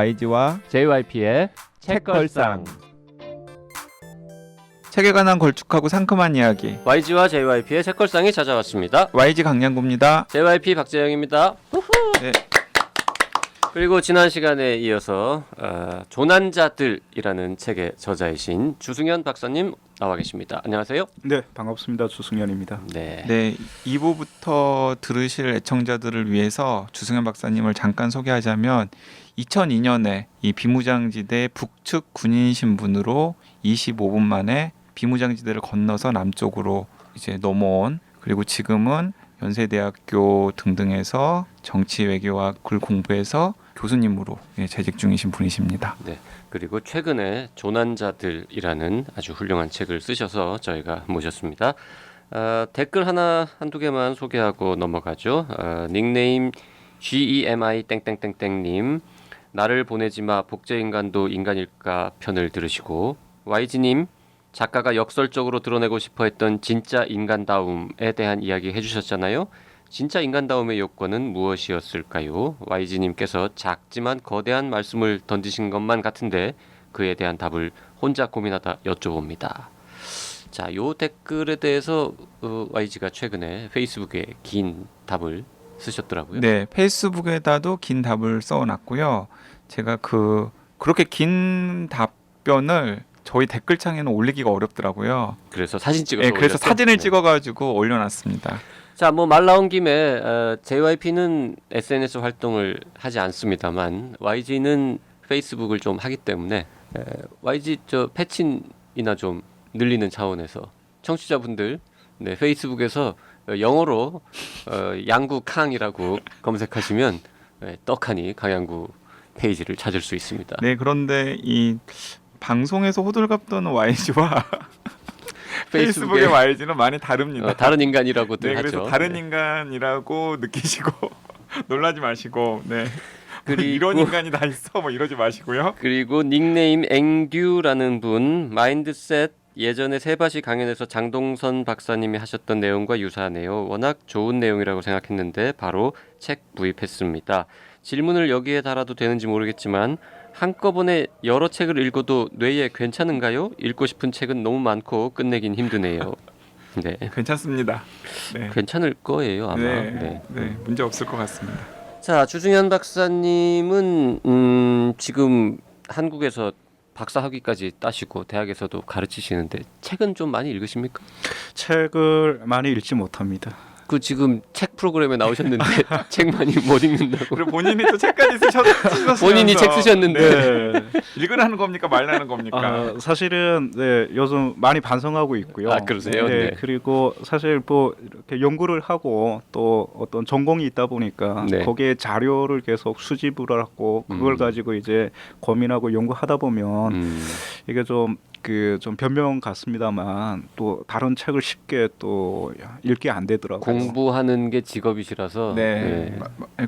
YG와 JYP의 책걸상. 책에 관한 걸쭉하고 상큼한 이야기. YG와 JYP의 책걸상이 찾아왔습니다. YG 강량구입니다. JYP 박재영입니다. 네. 그리고 지난 시간에 이어서 조난자들이라는 책의 저자이신 주승현 박사님 나와 계십니다. 안녕하세요. 네, 반갑습니다. 주승현입니다. 네. 2부부터 들으실 애청자들을 위해서 주승현 박사님을 잠깐 소개하자면 2002년에 이 비무장지대 북측 군인 신분으로 25분 만에 비무장지대를 건너서 남쪽으로 이제 넘어온, 그리고 지금은 연세대학교 등등에서 정치 외교학을 공부해서 교수님으로 재직 중이신 분이십니다. 네. 그리고 최근에 조난자들이라는 아주 훌륭한 책을 쓰셔서 저희가 모셨습니다. 댓글 한두 개만 소개하고 넘어가죠. 닉네임 GEMI 땡땡땡땡님, 나를 보내지마 복제인간도 인간일까 편을 들으시고, YG님, 작가가 역설적으로 드러내고 싶어했던 진짜 인간다움에 대한 이야기 해주셨잖아요. 진짜 인간다움의 요건은 무엇이었을까요? YG님께서 작지만 거대한 말씀을 던지신 것만 같은데 그에 대한 답을 혼자 고민하다 여쭤봅니다. 자, 요 댓글에 대해서 YG가 최근에 페이스북에 긴 답을 쓰셨더라고요. 네, 페이스북에다도 긴 답을 써놨고요. 제가 그렇게 긴 답변을 저희 댓글창에는 올리기가 어렵더라고요. 그래서 사진 찍어서 네, 그래서 올렸죠? 사진을 네. 찍어가지고 올려놨습니다. 자, 뭐 말 나온 김에 JYP는 SNS 활동을 하지 않습니다만 YG는 페이스북을 좀 하기 때문에 YG 저 패친이나 좀 늘리는 차원에서 청취자분들 페이스북에서 영어로 양구 캉이라고 검색하시면 떡하니 강양구 페이지를 찾을 수 있습니다. 네, 그런데 이 방송에서 호들갑 떠는 YG와 페이스북의 YG는 많이 다릅니다. 다른 인간이라고들 네, 하죠. 그래서 다른 인간이라고 느끼시고 놀라지 마시고, 네. 그리고 이런 인간이 다 있어 뭐 이러지 마시고요. 그리고 닉네임 앵듀라는 분, 마인드셋 예전에 세바시 강연에서 장동선 박사님이 하셨던 내용과 유사하네요. 워낙 좋은 내용이라고 생각했는데 바로 책 구입했습니다. 질문을 여기에 달아도 되는지 모르겠지만 한꺼번에 여러 책을 읽어도 뇌에 괜찮은가요? 읽고 싶은 책은 너무 많고 끝내긴 힘드네요. 네, 괜찮습니다. 네. 괜찮을 거예요 아마. 네, 문제 없을 것 같습니다. 자, 주승현 박사님은 지금 한국에서 박사 학위까지 따시고 대학에서도 가르치시는데 책은 좀 많이 읽으십니까? 책을 많이 읽지 못합니다. 그 지금 책 프로그램에 나오셨는데 책 많이 못 읽는다고. 그리고 본인이 또 책까지 쓰셨으면서 본인이 책 쓰셨는데 네. 읽으라는 겁니까 말라는 겁니까? 사실은 네, 요즘 많이 반성하고 있고요. 아, 그러세요? 네, 네. 그리고 사실 뭐 이렇게 연구를 하고 또 어떤 전공이 있다 보니까 네. 거기에 자료를 계속 수집을 하고 그걸 가지고 이제 고민하고 연구하다 보면 이게 좀 변명 같습니다만 또 다른 책을 쉽게 또 읽기 안 되더라고요. 공부하는 게 직업이시라서 네.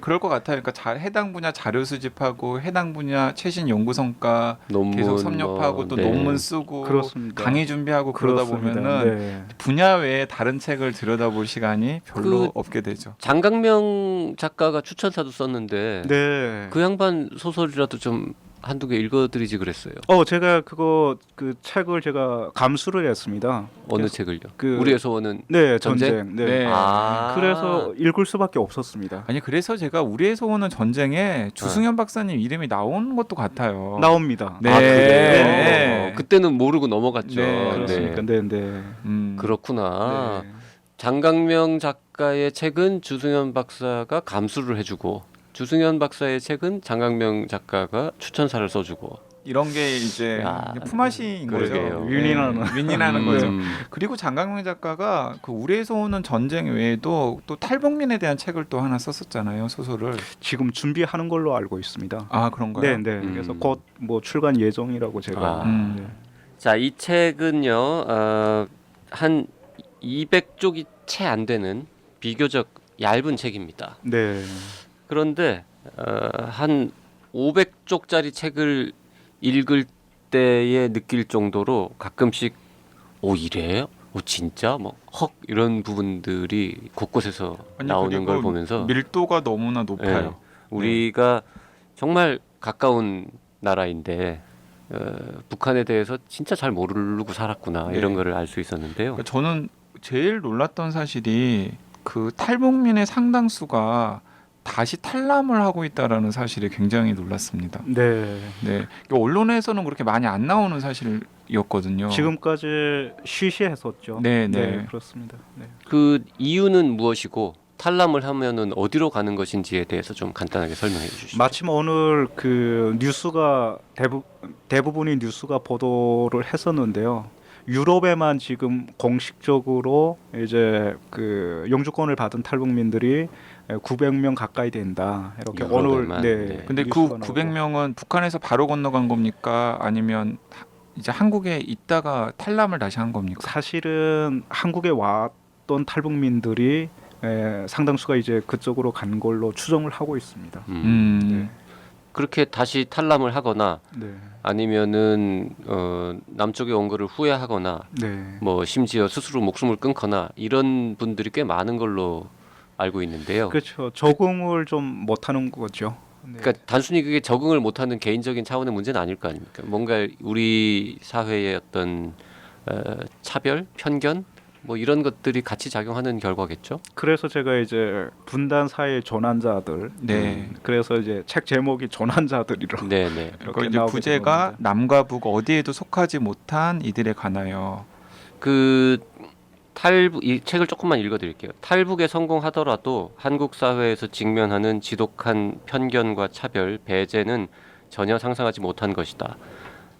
그럴 것 같아요. 그러니까 해당 분야 자료 수집하고 해당 분야 최신 연구 성과 논문 계속 섭렵하고 또 네. 논문 쓰고 그렇습니다. 강의 준비하고 그러다 그렇습니다. 보면은 네. 분야 외에 다른 책을 들여다볼 시간이 별로 없게 되죠. 장강명 작가가 추천사도 썼는데 네. 그 양반 소설이라도 좀 한두 개 읽어드리지 그랬어요. 제가 그 책을 제가 감수를 했습니다. 어느 책을요? 그- 우리의 소원은 네, 전쟁? 전쟁. 네. 네. 그래서 읽을 수밖에 없었습니다. 아니 그래서 제가 우리의 소원은 전쟁에 주승현 박사님 이름이 나온 것도 같아요. 나옵니다. 네. 아, 그래요? 네. 그때는 모르고 넘어갔죠. 네, 그렇습니까? 네, 네. 그렇구나. 네. 장강명 작가의 책은 주승현 박사가 감수를 해주고 주승현 박사의 책은 장강명 작가가 추천사를 써주고. 이런 게 이제 야, 품앗이인 거죠. 그러게요. 윈윈하는. 윈윈하는 거죠. 음. 그리고 장강명 작가가 그 우리에서 오는 전쟁 외에도 또 탈북민에 대한 책을 또 하나 썼었잖아요, 소설을. 지금 준비하는 걸로 알고 있습니다. 아 그런가요? 네, 네. 그래서 곧 뭐 출간 예정이라고 제가. 아. 네. 자, 이 책은요, 한 200쪽이 채 안 되는 비교적 얇은 책입니다. 네. 그런데 한 500쪽짜리 책을 읽을 때에 느낄 정도로 가끔씩 이래요? 진짜? 헉 이런 부분들이 곳곳에서 아니, 나오는 그리고 걸 보면서 밀도가 너무나 높아요. 우리가 정말 가까운 나라인데 북한에 대해서 진짜 잘 모르고 살았구나 네. 이런 거를 알 수 있었는데요. 그러니까 저는 제일 놀랐던 사실이 그 탈북민의 상당수가 다시 탈남을 하고 있다라는 사실에 굉장히 놀랐습니다. 네. 네, 언론에서는 그렇게 많이 안 나오는 사실이었거든요. 지금까지 쉬쉬했었죠. 네, 네. 그렇습니다. 네. 그 이유는 무엇이고 탈남을 하면은 어디로 가는 것인지에 대해서 좀 간단하게 설명해 주시죠. 마침 오늘 그 뉴스가 대부분의 뉴스가 보도를 했었는데요. 유럽에만 지금 공식적으로 이제 그 영주권을 받은 탈북민들이 900명 가까이 된다. 이렇게 유럽에만, 오늘 네. 근데 그 뉴스가 나오고. 900명은 북한에서 바로 건너간 겁니까? 아니면 이제 한국에 있다가 탈남을 다시 한 겁니까? 사실은 한국에 왔던 탈북민들이 상당수가 이제 그쪽으로 간 걸로 추정을 하고 있습니다. 음. 그렇게 다시 탈남을 하거나 네. 아니면은 남쪽에 온 거를 후회하거나 네. 뭐 심지어 스스로 목숨을 끊거나 이런 분들이 꽤 많은 걸로 알고 있는데요. 그렇죠. 적응을 좀 못하는 거죠. 네. 그러니까 단순히 그게 적응을 못하는 개인적인 차원의 문제는 아닐 거 아닙니까? 뭔가 우리 사회의 어떤 차별, 편견 뭐 이런 것들이 같이 작용하는 결과겠죠. 그래서 제가 이제 분단 사회 조난자들. 네. 그래서 이제 책 제목이 조난자들이라. 네네. 그러니까 이제 부제가 남과 북 어디에도 속하지 못한 이들에 관하여. 그 이 책을 조금만 읽어드릴게요. 탈북에 성공하더라도 한국 사회에서 직면하는 지독한 편견과 차별, 배제는 전혀 상상하지 못한 것이다.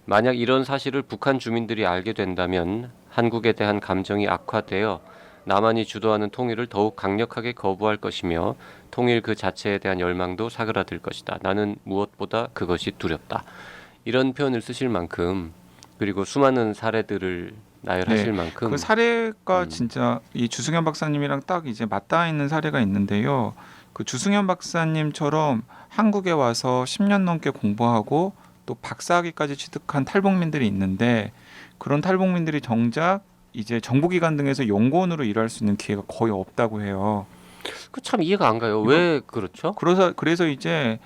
만약 이런 사실을 북한 주민들이 알게 된다면 한국에 대한 감정이 악화되어 남한이 주도하는 통일을 더욱 강력하게 거부할 것이며 통일 그 자체에 대한 열망도 사그라들 것이다. 나는 무엇보다 그것이 두렵다. 이런 표현을 쓰실 만큼 그리고 수많은 사례들을 나열하실 만큼 그 사례가 진짜 이 주승현 박사님이랑 딱 이제 맞닿아 있는 사례가 있는데요. 그 주승현 박사님처럼 한국에 와서 10년 넘게 공부하고 또 박사학위까지 취득한 탈북민들이 있는데 그런 탈북민들이 정작 이제 정부기관 등에서 연구원으로 일할 수 있는 기회가 거의 없다고 해요. 그 참 이해가 안 가요. 왜 그렇죠? 그래서 이제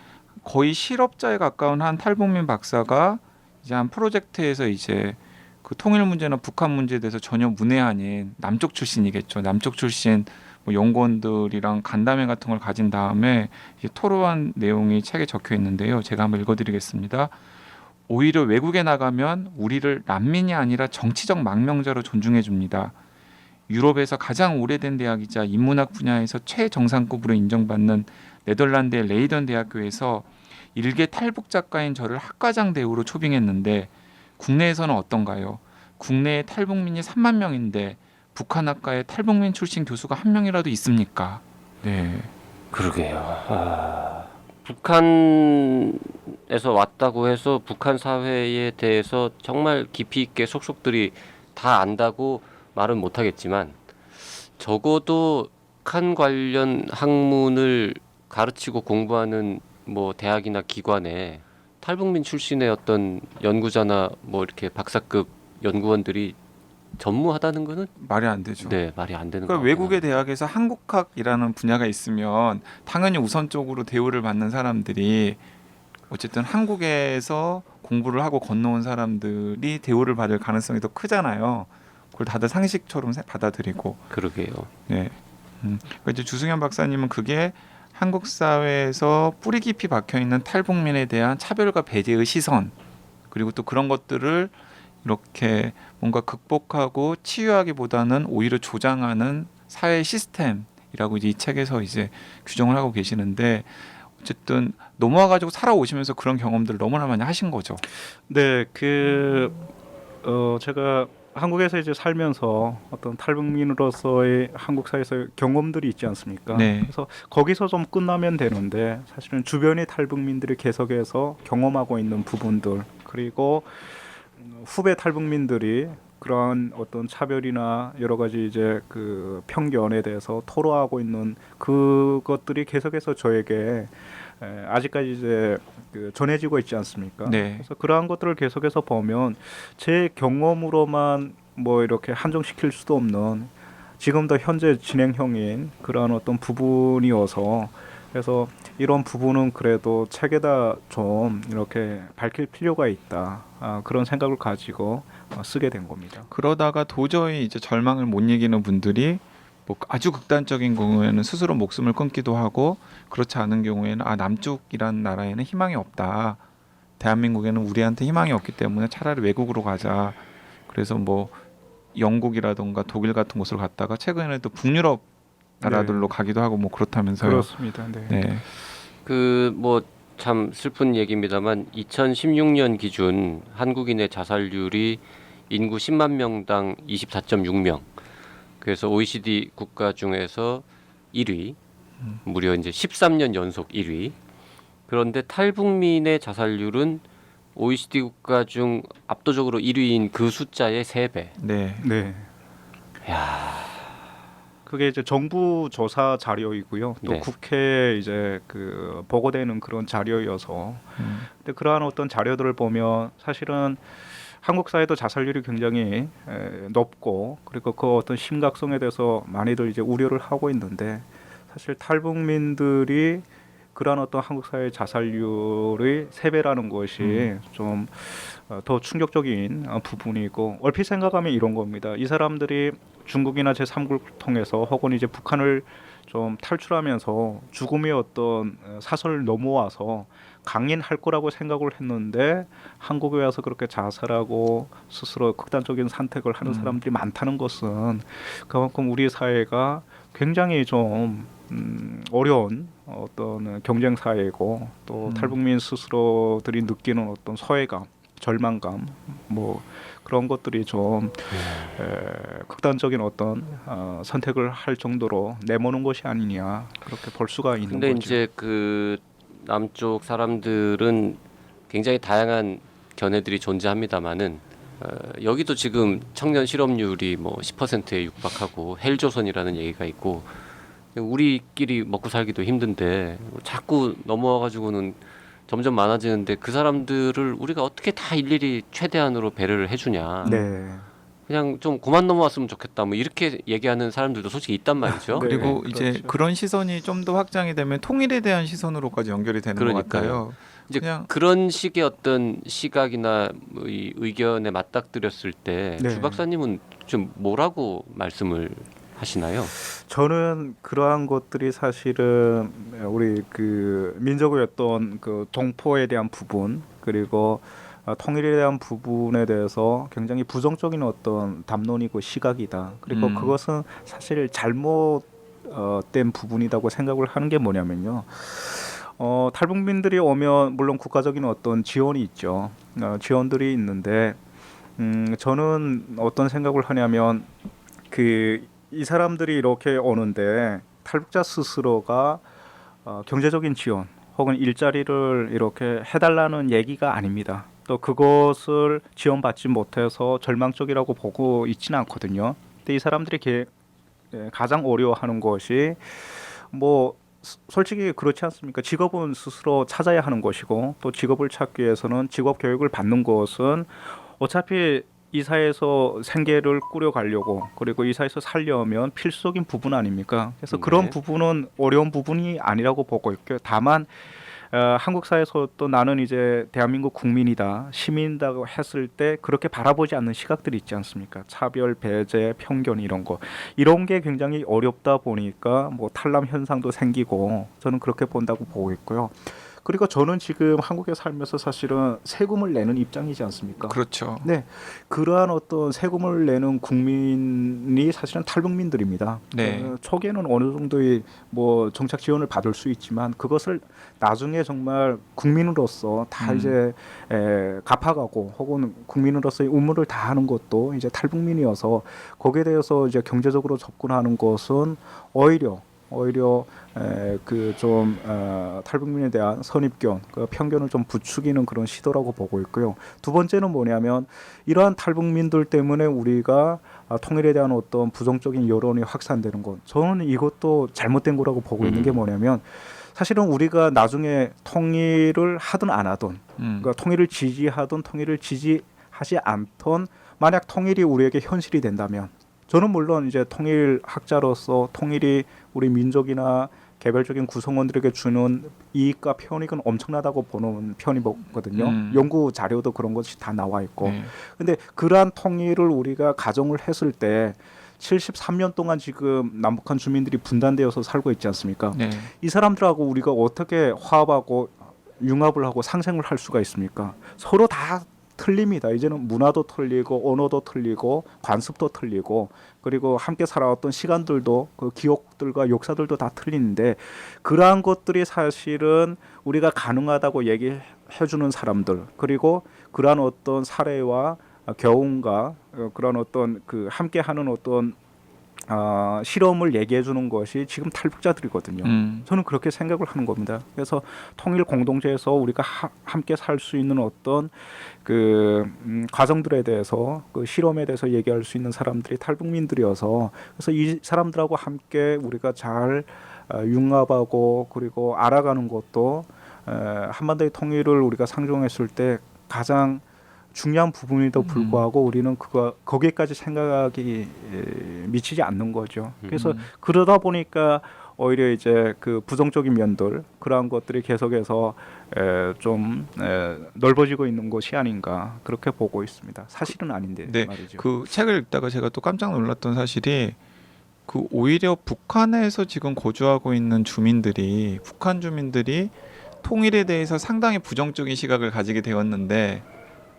거의 실업자에 가까운 한 탈북민 박사가 이제 한 프로젝트에서 이제 그 통일 문제나 북한 문제에 대해서 전혀 문외한인 남쪽 출신이겠죠. 남쪽 출신 뭐 연구원들이랑 간담회 같은 걸 가진 다음에 이제 토로한 내용이 책에 적혀 있는데요. 제가 한번 읽어드리겠습니다. 오히려 외국에 나가면 우리를 난민이 아니라 정치적 망명자로 존중해 줍니다. 유럽에서 가장 오래된 대학이자 인문학 분야에서 최정상급으로 인정받는 네덜란드의 레이던 대학교에서 일개 탈북 작가인 저를 학과장 대우로 초빙했는데 국내에서는 어떤가요? 국내에 탈북민이 3만 명인데 북한 학과에 탈북민 출신 교수가 한 명이라도 있습니까? 네. 그러게요. 북한에서 왔다고 해서 북한 사회에 대해서 정말 깊이 있게 속속들이 다 안다고 말은 못하겠지만 적어도 북한 관련 학문을 가르치고 공부하는 뭐 대학이나 기관에 탈북민 출신의 어떤 연구자나 뭐 이렇게 박사급 연구원들이 전무하다는 거는 말이 안 되죠. 네 말이 안 되는 그러니까 거예요. 외국의 대학에서 한국학이라는 분야가 있으면 당연히 우선적으로 대우를 받는 사람들이 어쨌든 한국에서 공부를 하고 건너온 사람들이 대우를 받을 가능성이 더 크잖아요. 그걸 다들 상식처럼 받아들이고. 그러게요. 네. 그러니까 이제 주승현 박사님은 그게 한국 사회에서 뿌리 깊이 박혀 있는 탈북민에 대한 차별과 배제의 시선 그리고 또 그런 것들을 이렇게 뭔가 극복하고 치유하기보다는 오히려 조장하는 사회 시스템이라고 이제 이 책에서 이제 규정을 하고 계시는데 어쨌든 넘어와가지고 살아오시면서 그런 경험들을 너무나 많이 하신 거죠. 네, 제가 한국에서 이제 살면서 어떤 탈북민으로서의 한국 사회에서 경험들이 있지 않습니까? 네. 그래서 거기서 좀 끝나면 되는데 사실은 주변의 탈북민들이 계속해서 경험하고 있는 부분들 그리고 후배 탈북민들이 그러한 어떤 차별이나 여러 가지 이제 그 편견에 대해서 토로하고 있는 그것들이 계속해서 저에게 아직까지 이제 전해지고 있지 않습니까? 네. 그래서 그러한 것들을 계속해서 보면 제 경험으로만 뭐 이렇게 한정시킬 수도 없는 지금도 현재 진행형인 그러한 어떤 부분이어서 그래서 이런 부분은 그래도 책에다 좀 이렇게 밝힐 필요가 있다. 그런 생각을 가지고 쓰게 된 겁니다. 그러다가 도저히 이제 절망을 못 이기는 분들이 뭐 아주 극단적인 경우에는 스스로 목숨을 끊기도 하고, 그렇지 않은 경우에는 남쪽이란 나라에는 희망이 없다. 대한민국에는 우리한테 희망이 없기 때문에 차라리 외국으로 가자. 그래서 뭐 영국이라던가 독일 같은 곳을 갔다가 최근에 또 북유럽 나라들로 가기도 하고 뭐 그렇다면서요. 그렇습니다. 네. 네. 그 뭐 참 슬픈 얘기입니다만 2016년 기준 한국인의 자살률이 인구 10만 명당 24.6명. 그래서 OECD 국가 중에서 1위. 무려 이제 13년 연속 1위. 그런데 탈북민의 자살률은 OECD 국가 중 압도적으로 1위인 그 숫자의 3배. 네. 네. 그게 이제 정부 조사 자료이고요. 또 네. 국회에 이제 그 보고되는 그런 자료여서. 음. 근데 그러한 어떤 자료들을 보면 사실은 한국 사회도 자살률이 굉장히 높고, 그리고 그 어떤 심각성에 대해서 많이들 이제 우려를 하고 있는데, 사실 탈북민들이 그러한 어떤 한국 사회 자살률의 3배라는 것이 좀 더 충격적인 부분이고, 얼핏 생각하면 이런 겁니다. 이 사람들이 중국이나 제3국을 통해서 혹은 이제 북한을 좀 탈출하면서 죽음의 어떤 사선을 넘어와서 강인할 거라고 생각을 했는데, 한국에 와서 그렇게 자살하고 스스로 극단적인 선택을 하는 사람들이 많다는 것은 그만큼 우리 사회가 굉장히 좀 어려운 어떤 경쟁 사회이고, 또 탈북민 스스로들이 느끼는 어떤 소외감, 절망감, 뭐 그런 것들이 좀 극단적인 어떤 선택을 할 정도로 내모는 것이 아니냐, 그렇게 볼 수가 있는 근데 거죠. 이제 그 남쪽 사람들은 굉장히 다양한 견해들이 존재합니다만은 여기도 지금 청년 실업률이 뭐 10%에 육박하고 헬조선이라는 얘기가 있고, 우리끼리 먹고 살기도 힘든데 자꾸 넘어와가지고는 점점 많아지는데, 그 사람들을 우리가 어떻게 다 일일이 최대한으로 배려를 해주냐. 네. 그냥 좀 그만 넘어왔으면 좋겠다. 뭐 이렇게 얘기하는 사람들도 솔직히 있단 말이죠. 네. 그리고 이제 그렇죠. 그런 시선이 좀 더 확장이 되면 통일에 대한 시선으로까지 연결이 되는 것 그러니까요. 같아요. 이제 그냥 그런 식의 어떤 시각이나 뭐이 의견에 맞닥뜨렸을 때 네. 주 박사님은 좀 뭐라고 말씀을 하시나요? 저는 그러한 것들이 사실은 우리 그 민족의 어떤 그 동포에 대한 부분, 그리고 통일에 대한 부분에 대해서 굉장히 부정적인 어떤 담론이고 시각이다. 그리고 그것은 사실 잘못된 부분이라고 생각을 하는 게 뭐냐면요. 탈북민들이 오면 물론 국가적인 어떤 지원이 있죠. 지원들이 있는데, 저는 어떤 생각을 하냐면 이 사람들이 이렇게 오는데 탈북자 스스로가 경제적인 지원 혹은 일자리를 이렇게 해달라는 얘기가 아닙니다. 또 그것을 지원받지 못해서 절망적이라고 보고 있지는 않거든요. 근데 이 사람들이 가장 어려워하는 것이 뭐 솔직히 그렇지 않습니까? 직업은 스스로 찾아야 하는 것이고, 또 직업을 찾기 위해서는 직업 교육을 받는 것은 어차피 이 사회에서 생계를 꾸려가려고, 그리고 이 사회에서 살려면 필수적인 부분 아닙니까? 그래서 그런 네. 부분은 어려운 부분이 아니라고 보고 있고요. 다만 한국 사회에서 또 나는 이제 대한민국 국민이다, 시민이라고 했을 때 그렇게 바라보지 않는 시각들이 있지 않습니까? 차별, 배제, 편견 이런 게 굉장히 어렵다 보니까 뭐 탈남 현상도 생기고, 저는 그렇게 본다고 보고 있고요. 그리고 저는 지금 한국에 살면서 사실은 세금을 내는 입장이지 않습니까? 그렇죠. 네, 그러한 어떤 세금을 내는 국민이 사실은 탈북민들입니다. 네. 초기에는 어느 정도의 뭐 정착 지원을 받을 수 있지만, 그것을 나중에 정말 국민으로서 다 이제 갚아가고, 혹은 국민으로서의 의무를 다하는 것도 이제 탈북민이어서, 거기에 대해서 이제 경제적으로 접근하는 것은 오히려 그 좀 탈북민에 대한 선입견, 그 편견을 좀 부추기는 그런 시도라고 보고 있고요. 두 번째는 뭐냐면, 이러한 탈북민들 때문에 우리가 통일에 대한 어떤 부정적인 여론이 확산되는 것, 저는 이것도 잘못된 거라고 보고 있는 게 뭐냐면, 사실은 우리가 나중에 통일을 하든 안 하든, 그러니까 통일을 지지하든 통일을 지지하지 않던, 만약 통일이 우리에게 현실이 된다면, 저는 물론 이제 통일학자로서 통일이 우리 민족이나 개별적인 구성원들에게 주는 이익과 편익은 엄청나다고 보는 편이거든요. 연구 자료도 그런 것이 다 나와 있고. 네. 근데 그러한 통일을 우리가 가정을 했을 때 73년 동안 지금 남북한 주민들이 분단되어서 살고 있지 않습니까? 네. 이 사람들하고 우리가 어떻게 화합하고 융합을 하고 상생을 할 수가 있습니까? 서로 다 틀립니다. 이제는 문화도 틀리고 언어도 틀리고 관습도 틀리고 그리고 함께 살아왔던 시간들도 그 기억들과 역사들도 다 틀리는데 그러한 것들이 사실은 우리가 가능하다고 얘기해 주는 사람들 그리고 그러한 어떤 사례와 교훈과 그런 어떤 그 함께하는 어떤 실험을 얘기해 주는 것이 지금 탈북자들이거든요. 저는 그렇게 생각을 하는 겁니다. 그래서 통일 공동체에서 우리가 함께 살 수 있는 어떤 그 과정들에 대해서 그 실험에 대해서 얘기할 수 있는 사람들이 탈북민들이어서 그래서 이 사람들하고 함께 우리가 잘 융합하고 그리고 알아가는 것도 한반도의 통일을 우리가 상정했을 때 가장 중요한 부분에도 불구하고 우리는 거기에까지 생각이 미치지 않는 거죠. 그래서 그러다 보니까 오히려 이제 그 부정적인 면들 그러한 것들이 계속해서 좀 넓어지고 있는 것이 아닌가 그렇게 보고 있습니다. 사실은 아닌데 네. 말이죠. 그 책을 읽다가 제가 또 깜짝 놀랐던 사실이 그 오히려 북한에서 지금 거주하고 있는 주민들이 북한 주민들이 통일에 대해서 상당히 부정적인 시각을 가지게 되었는데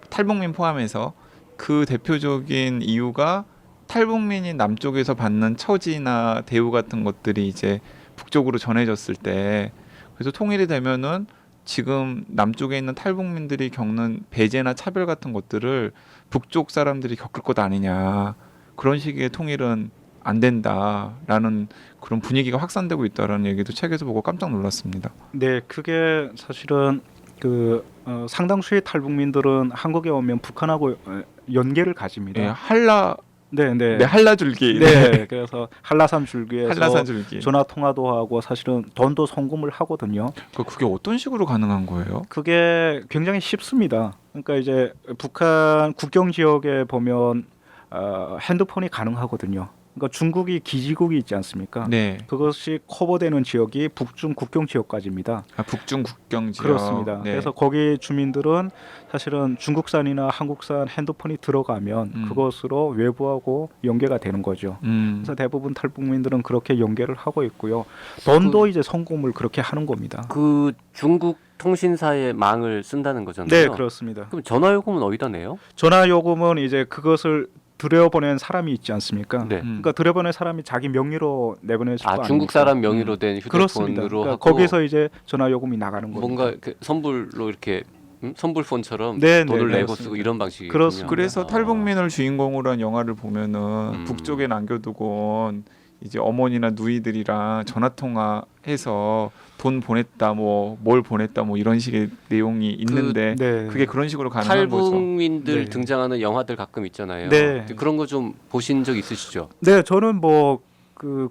탈북민 포함해서 그 대표적인 이유가 탈북민이 남쪽에서 받는 처지나 대우 같은 것들이 이제 북쪽으로 전해졌을 때 그래서 통일이 되면은 지금 남쪽에 있는 탈북민들이 겪는 배제나 차별 같은 것들을 북쪽 사람들이 겪을 것 아니냐 그런 식의 통일은 안 된다라는 그런 분위기가 확산되고 있다라는 얘기도 책에서 보고 깜짝 놀랐습니다. 네, 그게 사실은 그 상당수의 탈북민들은 한국에 오면 북한하고 연계를 가집니다. 예, 한라 네, 네, 네, 한라줄기. 네. 그래서 한라산 줄기에서 한라산 줄기. 전화 통화도 하고 사실은 돈도 송금을 하거든요. 그게 어떤 식으로 가능한 거예요? 그게 굉장히 쉽습니다. 그러니까 이제 북한 국경 지역에 보면 핸드폰이 가능하거든요. 그러니까 중국이 기지국이 있지 않습니까? 네. 그것이 커버되는 지역이 북중 국경 지역까지입니다. 북중 국경 지역. 그렇습니다. 네. 그래서 거기 주민들은 사실은 중국산이나 한국산 핸드폰이 들어가면 그것으로 외부하고 연계가 되는 거죠. 그래서 대부분 탈북민들은 그렇게 연계를 하고 있고요. 돈도 이제 송금을 그렇게 하는 겁니다. 그 중국 통신사의 망을 쓴다는 거잖아요. 네, 그렇습니다. 그럼 전화 요금은 어디다 내요? 전화 요금은 이제 그것을 들여보낸 사람이 있지 않습니까? 네. 그러니까 들여보낸 사람이 자기 명의로 내보낼 수 중국 사람 명의로 된 그렇습니다. 휴대폰으로 그러니까 하고 거기서 이제 전화 요금이 나가는 겁니다. 뭔가 이렇게 선불로 이렇게 선불폰처럼 네, 돈을 네, 내고 그렇습니다. 쓰고 이런 방식이군요. 그렇습니다. 그래서 탈북민을 주인공으로 한 영화를 보면은 북쪽에 남겨두고 온 이제 어머니나 누이들이랑 전화 통화해서 돈 보냈다 뭐 뭘 보냈다 뭐 이런 식의 내용이 있는데 네. 그게 그런 식으로 가능한 거죠. 탈북민들 네. 등장하는 영화들 가끔 있잖아요. 네. 그런 거 좀 보신 적 있으시죠? 네, 저는 뭐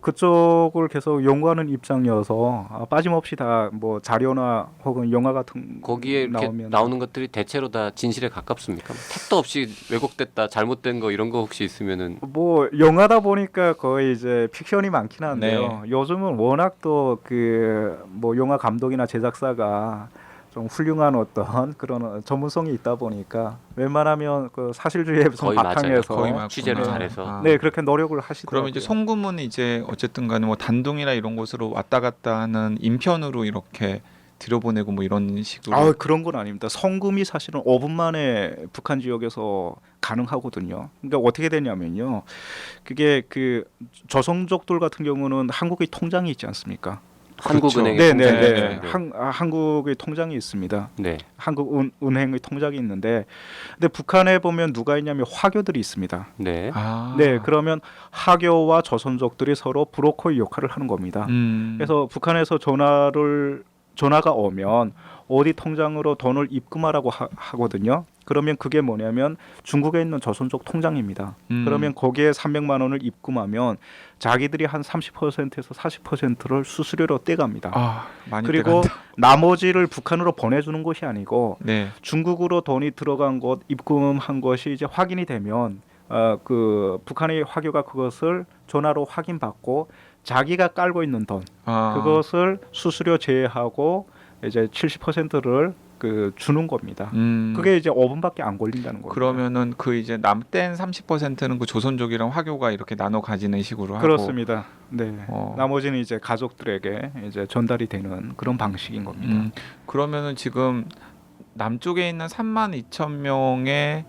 그쪽을 계속 연구하는 입장이어서 빠짐없이 다 뭐 자료나 혹은 영화 같은 거기에 이렇게 나오면 나오는 것들이 대체로 다 진실에 가깝습니까? 택도 없이 왜곡됐다, 잘못된 거 이런 거 혹시 있으면은 뭐 영화다 보니까 거의 이제 픽션이 많긴 한데요. 요즘은 워낙 또 그 뭐 영화 감독이나 제작사가 좀 훌륭한 어떤 그런 전문성이 있다 보니까 웬만하면 그 사실주의에 좀 거의 맞아요. 바탕에서 거의 맞구나. 취재를 잘해서. 네 그렇게 노력을 하시더라고요. 그러면 이제 송금은 이제 어쨌든 간에 뭐 단둥이나 이런 곳으로 왔다 갔다 하는 인편으로 이렇게 들여보내고 뭐 이런 식으로. 그런 건 아닙니다. 송금이 사실은 5분 만에 북한 지역에서 가능하거든요. 그러니까 어떻게 되냐면요. 그게 그 조선족들 같은 경우는 한국의 통장이 있지 않습니까? 한국은행의 네네네. 통장이 있는데. 한국의 통장이 있습니다. 네. 한국은행의 통장이 있는데, 근데 북한에 보면 누가 있냐면 화교들이 있습니다. 네. 네, 그러면 화교와 조선족들이 서로 브로커의 역할을 하는 겁니다. 그래서 북한에서 전화가 오면 어디 통장으로 돈을 입금하라고 하거든요. 그러면 그게 뭐냐면 중국에 있는 조선족 통장입니다. 그러면 거기에 300만 원을 입금하면 자기들이 한 30%에서 40%를 수수료로 떼갑니다. 많이 그리고 떼간다. 나머지를 북한으로 보내주는 것이 아니고 네. 중국으로 돈이 들어간 것 입금한 것이 이제 확인이 되면 그 북한의 화교가 그것을 전화로 확인받고 자기가 깔고 있는 돈 그것을 수수료 제외하고 이제 70%를 그 주는 겁니다. 그게 이제 5분밖에 안 걸린다는 거예요. 그러면은 그 이제 남된 30%는 그 조선족이랑 화교가 이렇게 나눠 가지는 식으로 하고. 그렇습니다. 네. 나머지는 이제 가족들에게 이제 전달이 되는 그런 방식인 겁니다. 그러면은 지금 남쪽에 있는 32,000명의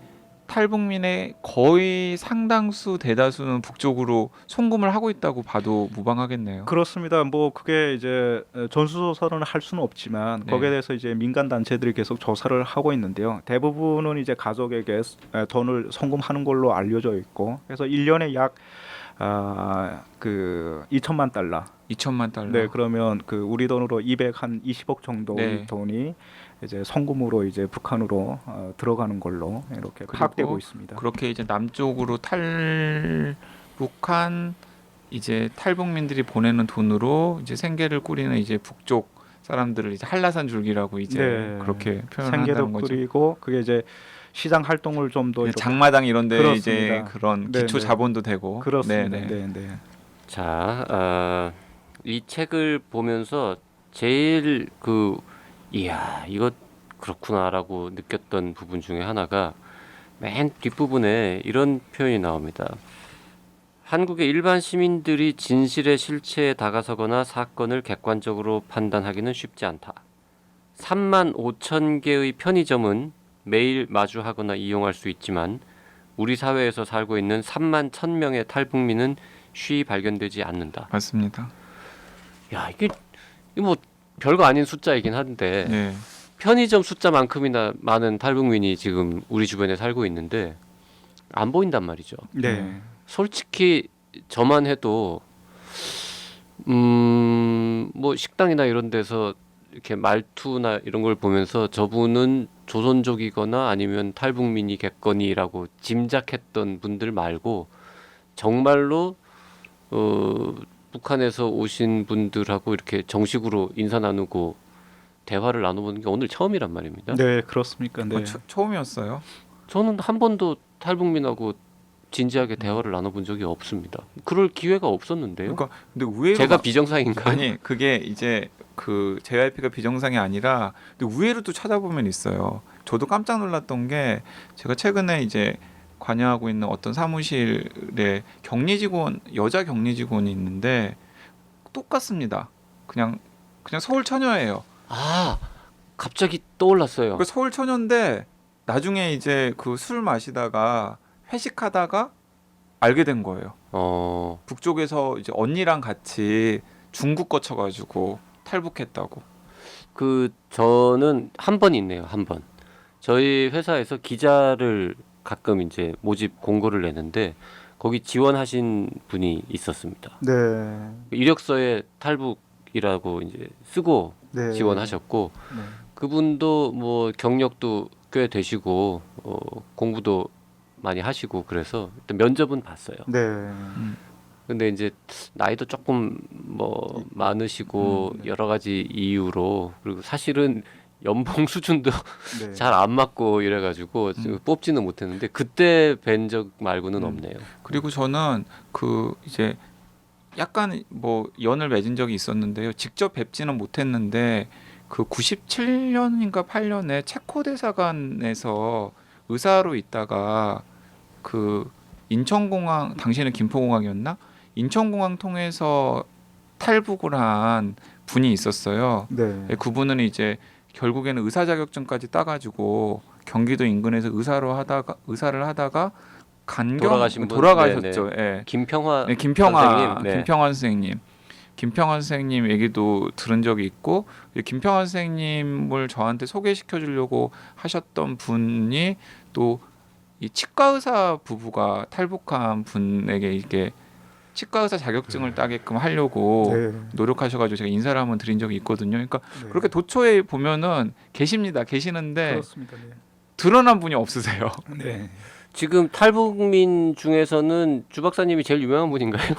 탈북민의 거의 상당수 대다수는 북쪽으로 송금을 하고 있다고 봐도 무방하겠네요. 그렇습니다. 뭐 그게 이제 전수조사는 할 수는 없지만 네. 거기에 대해서 이제 민간 단체들이 계속 조사를 하고 있는데요. 대부분은 이제 가족에게 돈을 송금하는 걸로 알려져 있고, 그래서 1년에 약 그 2천만 달러. 2천만 달러. 네, 그러면 그 우리 돈으로 220억 정도의 네. 돈이 이제 송금으로 이제 북한으로 들어가는 걸로 이렇게 파악되고 있습니다. 그렇게 이제 남쪽으로 탈북한 이제 탈북민들이 보내는 돈으로 이제 생계를 꾸리는 이제 북쪽 사람들을 이제 한라산 줄기라고 이제 네. 그렇게 표현한다는 생계도 거죠. 꾸리고 그게 이제 시장 활동을 좀 더 장마당 이런데 이제 그렇습니다. 그런 네, 기초 네. 자본도 되고. 그렇습니다. 네, 네. 네, 네. 자, 이 책을 보면서 제일 이야 이거 그렇구나라고 느꼈던 부분 중에 하나가 맨 뒷부분에 이런 표현이 나옵니다. 한국의 일반 시민들이 진실의 실체에 다가서거나 사건을 객관적으로 판단하기는 쉽지 않다. 3만 5천 개의 편의점은 매일 마주하거나 이용할 수 있지만 우리 사회에서 살고 있는 3만 1,000명의 탈북민은 쉬이 발견되지 않는다. 맞습니다. 야, 이게 뭐 별거 아닌 숫자이긴 한데 네. 편의점 숫자만큼이나 많은 탈북민이 지금 우리 주변에 살고 있는데 안 보인단 말이죠. 네. 솔직히 저만 해도 뭐 식당이나 이런 데서 이렇게 말투나 이런 걸 보면서 저분은 조선족이거나 아니면 탈북민이겠거니라고 짐작했던 분들 말고 정말로 북한에서 오신 분들하고 이렇게 정식으로 인사 나누고 대화를 나눠보는 게 오늘 처음이란 말입니다. 네, 그렇습니까? 네. 처음이었어요. 저는 한 번도 탈북민하고 진지하게 대화를 나눠본 적이 없습니다. 그럴 기회가 없었는데요. 그러니까 근데 의외로 제가 비정상인가요? 아니 그게 이제 그 JYP가 비정상이 아니라 근데 의외로 또 찾아보면 있어요. 저도 깜짝 놀랐던 게 제가 최근에 이제 관여하고 있는 어떤 사무실에 격리 직원 여자 격리 직원이 있는데 똑같습니다. 그냥 서울 처녀예요. 아, 갑자기 떠올랐어요. 그 서울 처녀인데 나중에 이제 그 술 마시다가 회식하다가 알게 된 거예요. 북쪽에서 이제 언니랑 같이 중국 거쳐가지고 탈북했다고. 저는 한 번 있네요. 한 번. 저희 회사에서 기자를 가끔 이제 모집 공고를 내는데 거기 지원하신 분이 있었습니다. 네. 이력서에 탈북이라고 이제 쓰고 네. 지원하셨고 네. 그분도 뭐 경력도 꽤 되시고 공부도 많이 하시고 그래서 일단 면접은 봤어요. 네. 근데 이제 나이도 조금 뭐 많으시고 네. 여러 가지 이유로 그리고 사실은 연봉 수준도 네. 잘 안 맞고 이래가지고 뽑지는 못했는데 그때 뵌 적 말고는 없네요. 그리고 저는 그 이제 약간 뭐 연을 맺은 적이 있었는데요. 직접 뵙지는 못했는데 그 97년인가 8년에 체코 대사관에서 의사로 있다가 그 인천공항 당시에는 김포공항이었나? 인천공항 통해서 탈북을 한 분이 있었어요. 네. 그분은 이제 결국에는 의사 자격증까지 따가지고 경기도 인근에서 의사를 하다가 돌아가신 분? 돌아가셨죠. 예. 김평화 네, 김평화 선생님? 네. 김평화 선생님 얘기도 들은 적이 있고 김평화 선생님을 저한테 소개시켜 주려고 하셨던 분이 또 이 치과 의사 부부가 탈북한 분에게 이게 치과 의사 자격증을 따게끔 하려고 네. 노력하셔가지고 제가 인사를 한번 드린 적이 있거든요. 그러니까 네. 그렇게 도처에 보면은 계시는데 그렇습니다. 네. 드러난 분이 없으세요. 네. 지금 탈북민 중에서는 주 박사님이 제일 유명한 분인가요?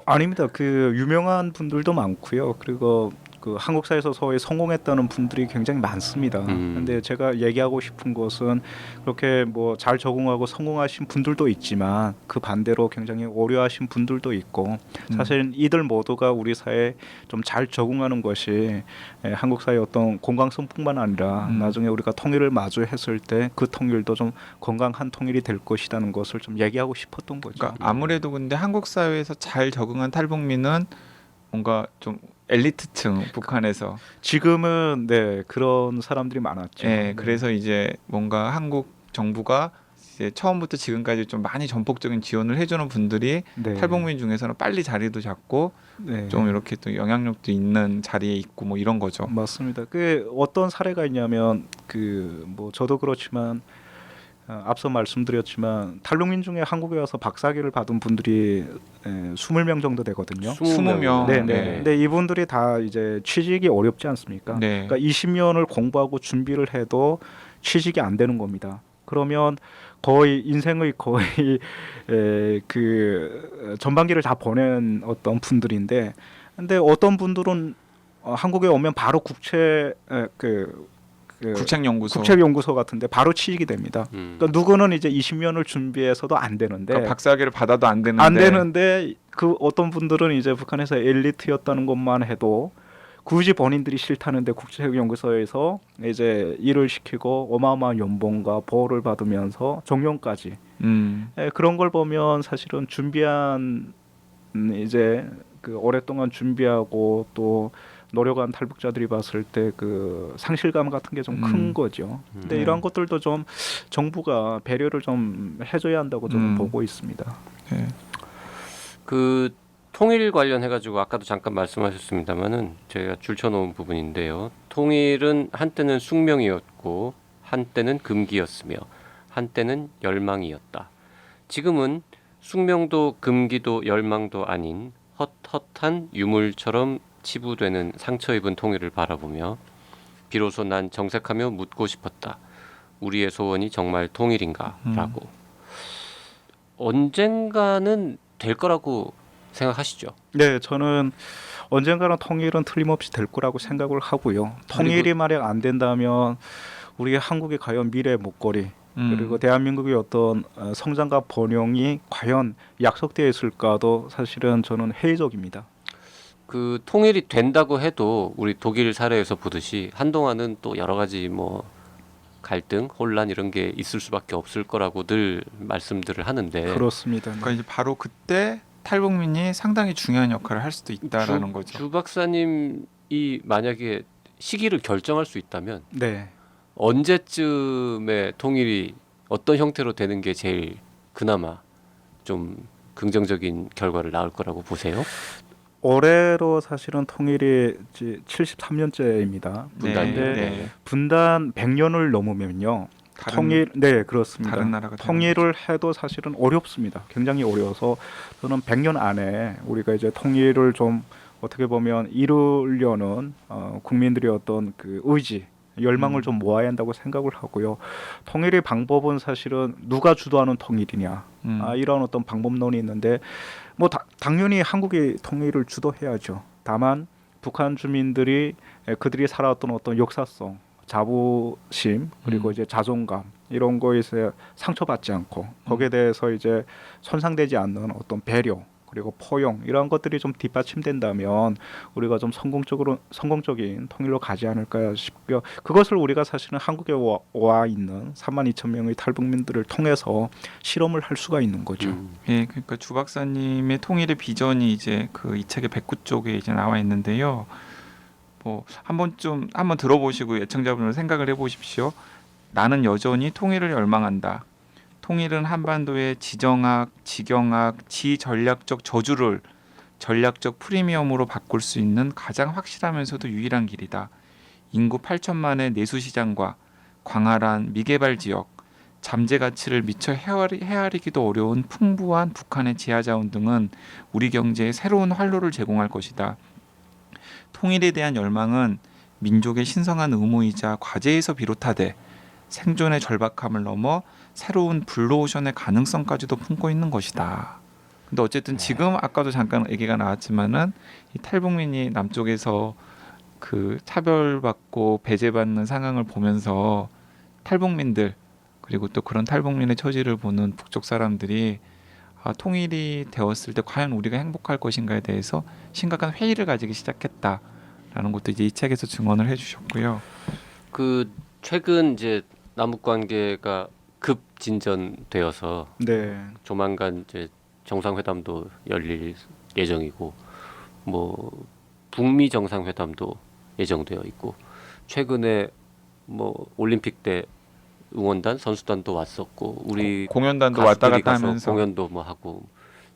아닙니다. 그 유명한 분들도 많고요. 그리고 그 한국사에서 서해 성공했다는 분들이 굉장히 많습니다. 근데 제가 얘기하고 싶은 것은 그렇게 뭐 잘 적응하고 성공하신 분들도 있지만 그 반대로 굉장히 어려워하신 분들도 있고 사실 이들 모두가 우리 사회에 좀 잘 적응하는 것이 한국 사회의 어떤 건강성뿐만 아니라 나중에 우리가 통일을 마주했을 때 그 통일도 좀 건강한 통일이 될 것이라는 것을 좀 얘기하고 싶었던 거죠. 그러니까 아무래도 근데 한국 사회에서 잘 적응한 탈북민은 뭔가 좀 엘리트층 북한에서 지금은 네 그런 사람들이 많았죠. 예, 그래서 이제 뭔가 한국 정부가 이제 처음부터 지금까지 좀 많이 전폭적인 지원을 해주는 분들이 네. 탈북민 중에서는 빨리 자리도 잡고 네. 좀 이렇게 또 영향력도 있는 자리에 있고 뭐 이런 거죠. 맞습니다. 그 어떤 사례가 있냐면 그 뭐 저도 그렇지만 앞서 말씀드렸지만 탈북민 중에 한국에 와서 박사학위를 받은 분들이 20명 정도 되거든요. 20명. 네, 네. 네. 근데 이분들이 다 이제 취직이 어렵지 않습니까? 네. 그러니까 20년을 공부하고 준비를 해도 취직이 안 되는 겁니다. 그러면 거의 인생의 거의 그 전반기를 다 보낸 어떤 분들인데, 근데 어떤 분들은 한국에 오면 바로 국책연구소. 국책연구소 같은데 바로 취직이 됩니다. 그러니까 누구는 이제 20년을 준비해서도 안 되는데 그러니까 박사학위를 받아도 안 되는데 안 되는데 그 어떤 분들은 이제 북한에서 엘리트였다는 것만 해도 굳이 본인들이 싫다는데 국책연구소에서 이제 일을 시키고 어마어마한 연봉과 보호를 받으면서 정년까지 그런 걸 보면 사실은 준비한 이제 그 오랫동안 준비하고 또 노력한 탈북자들이 봤을 때 그 상실감 같은 게 좀 큰 거죠. 근데 이러한 것들도 좀 정부가 배려를 좀 해줘야 한다고 저는 보고 있습니다. 네. 그 통일 관련해 가지고 아까도 잠깐 말씀하셨습니다만은 제가 줄쳐놓은 부분인데요. 통일은 한때는 숙명이었고 한때는 금기였으며 한때는 열망이었다. 지금은 숙명도 금기도 열망도 아닌 헛헛한 유물처럼 치부되는 상처 입은 통일을 바라보며 비로소 난 정색하며 묻고 싶었다. 우리의 소원이 정말 통일인가? 라고. 언젠가는 될 거라고 생각하시죠? 네, 저는 언젠가는 통일은 틀림없이 될 거라고 생각을 하고요. 통일이 만약 안 된다면 우리 한국의 과연 미래의 목걸이 그리고 대한민국의 어떤 성장과 번영이 과연 약속되어 있을까도 사실은 저는 회의적입니다. 그 통일이 된다고 해도 우리 독일 사례에서 보듯이 한동안은 또 여러 가지 뭐 갈등, 혼란 이런 게 있을 수밖에 없을 거라고 늘 말씀들을 하는데 그렇습니다. 그러니까 이제 바로 그때 탈북민이 상당히 중요한 역할을 할 수도 있다라는 거죠. 주 박사님이 만약에 시기를 결정할 수 있다면 네. 언제쯤에 통일이 어떤 형태로 되는 게 제일 그나마 좀 긍정적인 결과를 낳을 거라고 보세요? 올해로 사실은 통일이 73년째입니다. 분단이. 네. 분단 100년을 넘으면요. 다른- 통일 네 그렇습니다. 다른 나라가 통일을 해도 사실은 어렵습니다. 굉장히 어려워서 저는 100년 안에 우리가 이제 통일을 좀 어떻게 보면 이루려는 국민들의 어떤 그 의지, 열망을 좀 모아야 한다고 생각을 하고요. 통일의 방법은 사실은 누가 주도하는 통일이냐 이런 어떤 방법론이 있는데 뭐 당연히 한국이 통일을 주도해야죠. 다만 북한 주민들이 그들이 살아왔던 어떤 역사성, 자부심 그리고 이제 자존감 이런 거에 상처받지 않고 거기에 대해서 이제 손상되지 않는 어떤 배려 그리고 포용 이런 것들이 좀 뒷받침된다면 우리가 좀 성공적인 통일로 가지 않을까 싶고요. 그것을 우리가 사실은 한국에 와 있는 32,000명의 탈북민들을 통해서 실험을 할 수가 있는 거죠. 예, 그러니까 주 박사님의 통일의 비전이 이제 그 이 책의 109쪽에 이제 나와 있는데요. 뭐 한번 들어보시고 애청자분들 생각을 해보십시오. 나는 여전히 통일을 열망한다. 통일은 한반도의 지정학, 지경학, 지전략적 저주를 전략적 프리미엄으로 바꿀 수 있는 가장 확실하면서도 유일한 길이다. 인구 8천만의 내수시장과 광활한 미개발 지역, 잠재 가치를 미처 헤아리기도 어려운 풍부한 북한의 지하자원 등은 우리 경제에 새로운 활로를 제공할 것이다. 통일에 대한 열망은 민족의 신성한 의무이자 과제에서 비롯하되 생존의 절박함을 넘어 새로운 블루오션의 가능성까지도 품고 있는 것이다. 근데 어쨌든 지금 아까도 잠깐 얘기가 나왔지만은 이 탈북민이 남쪽에서 그 차별받고 배제받는 상황을 보면서 탈북민들 그리고 또 그런 탈북민의 처지를 보는 북쪽 사람들이 통일이 되었을 때 과연 우리가 행복할 것인가에 대해서 심각한 회의를 가지기 시작했다라는 것도 이제 이 책에서 증언을 해주셨고요. 그 최근 이제 남북 관계가 급 진전되어서 네. 조만간 이제 정상회담도 열릴 예정이고 뭐 북미 정상회담도 예정되어 있고 최근에 뭐 올림픽 때 응원단 선수단도 왔었고 우리 공연단도 왔다 가수들이 갔다 가서 하면서 공연도 뭐 하고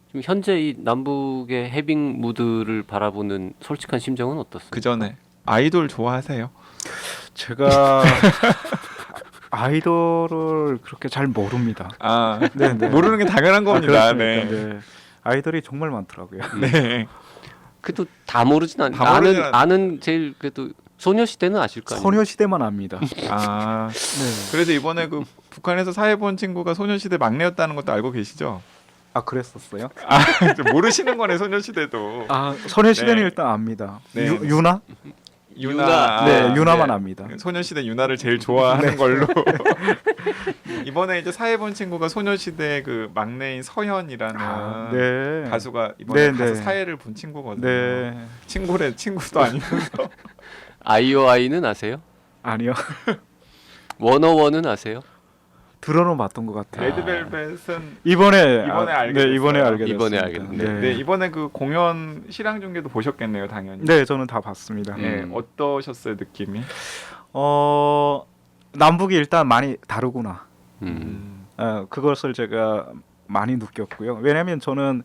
지금 현재 이 남북의 해빙 무드를 바라보는 솔직한 심정은 어떻습니까? 그 전에 아이돌 좋아하세요? 제가 아이돌을 그렇게 잘 모릅니다. 네, 모르는 게 당연한 겁니다. 그렇습니까? 네. 아이돌이 정말 많더라고요. 네. 그래도 다 모르진 않. 다 모르진 아는 제일 그래도 소녀시대는 아실 거 아니에요. 소녀시대만 압니다. 네. 그래서 이번에 그 북한에서 사회 본 친구가 소녀시대 막내였다는 것도 알고 계시죠? 아 그랬었어요? 모르시는 거네 소녀시대도. 소녀시대는 네. 일단 압니다. 네. 유나? 유나. 네, 유나만 압니다. 소녀시대 유나를 제일 좋아하는 걸로. 이번에 이제 사회 본 친구가 소녀시대 그 막내인 서현이라는 네. 가수가 이번에 네, 가서 네. 사회를 본 친구거든요. 네. 친구래 친구도 아니면서. 아이오아이는 아세요? 아니요. 워너원은 아세요? 들어는 봤던 것 같아요. 레드벨벳은 이번에 알게 네, 이번에 됐어요. 알게 이번에 됐습니다. 알게 됐네요. 네, 이번에 그 공연 실황 중계도 보셨겠네요, 당연히. 네, 저는 다 봤습니다. 네, 어떠셨어요, 느낌이? 남북이 일단 많이 다르구나. 그것을 제가 많이 느꼈고요. 왜냐하면 저는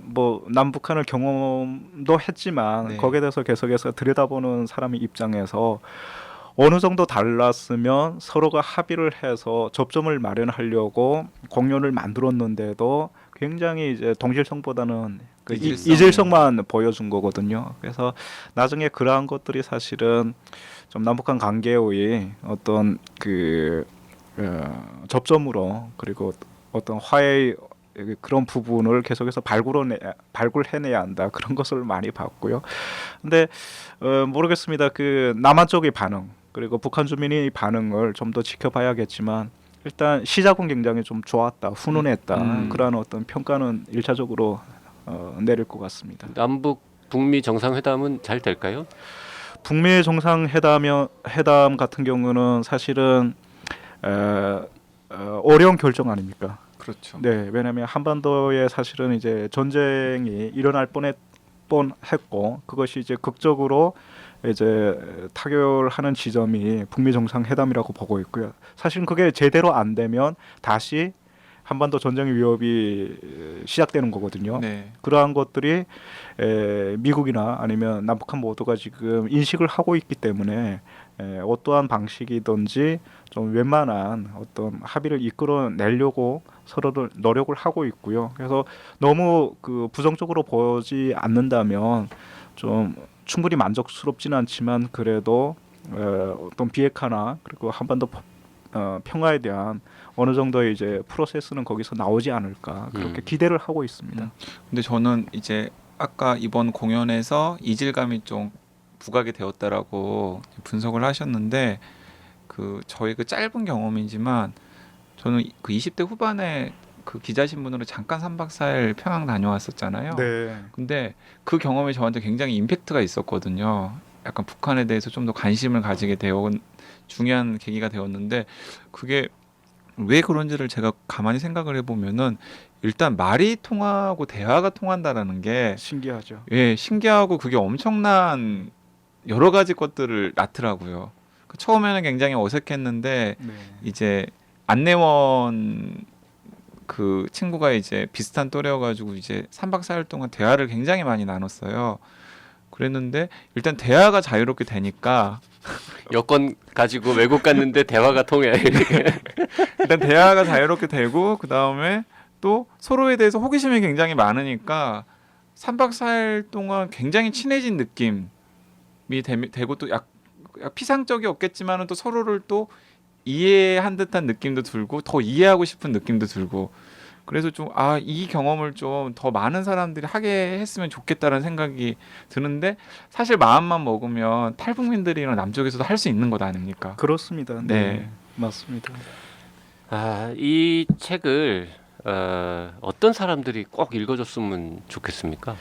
뭐 남북한을 경험도 했지만 네. 거기에 대해서 계속해서 들여다보는 사람의 입장에서 어느 정도 달랐으면 서로가 합의를 해서 접점을 마련하려고 공연을 만들었는데도 굉장히 이제 동질성보다는 그 이질성만 보여준 거거든요. 그래서 나중에 그러한 것들이 사실은 좀 남북한 관계의 어떤 그 접점으로 그리고 어떤 화해의 그런 부분을 계속해서 발굴해내야 한다 그런 것을 많이 봤고요. 근데 모르겠습니다. 그 남한 쪽의 반응 그리고 북한 주민의 반응을 좀 더 지켜봐야겠지만 일단 시작은 굉장히 좀 좋았다, 훈훈했다 그런 어떤 평가는 일차적으로 내릴 것 같습니다. 남북 북미 정상회담은 잘 될까요? 북미 정상회담 같은 경우는 사실은 어려운 결정 아닙니까? 그렇죠. 네, 왜냐하면 한반도에 사실은 이제 전쟁이 일어날 뻔했고 그것이 이제 극적으로 이제 타결하는 지점이 북미 정상회담이라고 보고 있고요. 사실은 그게 제대로 안 되면 다시 한반도 전쟁의 위협이 시작되는 거거든요. 네. 그러한 것들이 미국이나 아니면 남북한 모두가 지금 인식을 하고 있기 때문에 어떠한 방식이든지 좀 웬만한 어떤 합의를 이끌어내려고 서로를 노력을 하고 있고요. 그래서 너무 그 부정적으로 보지 않는다면 좀 충분히 만족스럽지는 않지만 그래도 어떤 비핵화나 그리고 한반도 평화에 대한 어느 정도의 이제 프로세스는 거기서 나오지 않을까 그렇게 기대를 하고 있습니다. 근데 저는 이제 아까 이번 공연에서 이질감이 좀 부각이 되었다라고 분석을 하셨는데 그 저희 그 짧은 경험이지만 저는 그 20대 후반에 그 기자 신분으로 잠깐 3박 4일 평양 다녀왔었잖아요. 네. 근데 그 경험이 저한테 굉장히 임팩트가 있었거든요. 약간 북한에 대해서 좀 더 관심을 가지게 되어 중요한 계기가 되었는데 그게 왜 그런지를 제가 가만히 생각을 해보면은 일단 말이 통하고 대화가 통한다라는 게 신기하죠. 예, 신기하고 그게 엄청난 여러 가지 것들을 낳더라고요. 그 처음에는 굉장히 어색했는데 네. 이제 안내원 그 친구가 이제 비슷한 또래여가지고 이제 3박 4일 동안 대화를 굉장히 많이 나눴어요. 그랬는데 일단 대화가 자유롭게 되니까 여권 가지고 외국 갔는데 대화가 통해. 일단 대화가 자유롭게 되고 그 다음에 또 서로에 대해서 호기심이 굉장히 많으니까 3박 4일 동안 굉장히 친해진 느낌이 되고 또 약 피상적이었겠지만은 또 서로를 또 이해한 듯한 느낌도 들고 더 이해하고 싶은 느낌도 들고 그래서 좀 이 경험을 좀 더 많은 사람들이 하게 했으면 좋겠다는 생각이 드는데 사실 마음만 먹으면 탈북민들이랑 남쪽에서도 할 수 있는 것 아닙니까? 그렇습니다. 네, 네. 맞습니다. 이 책을 어떤 사람들이 꼭 읽어줬으면 좋겠습니까?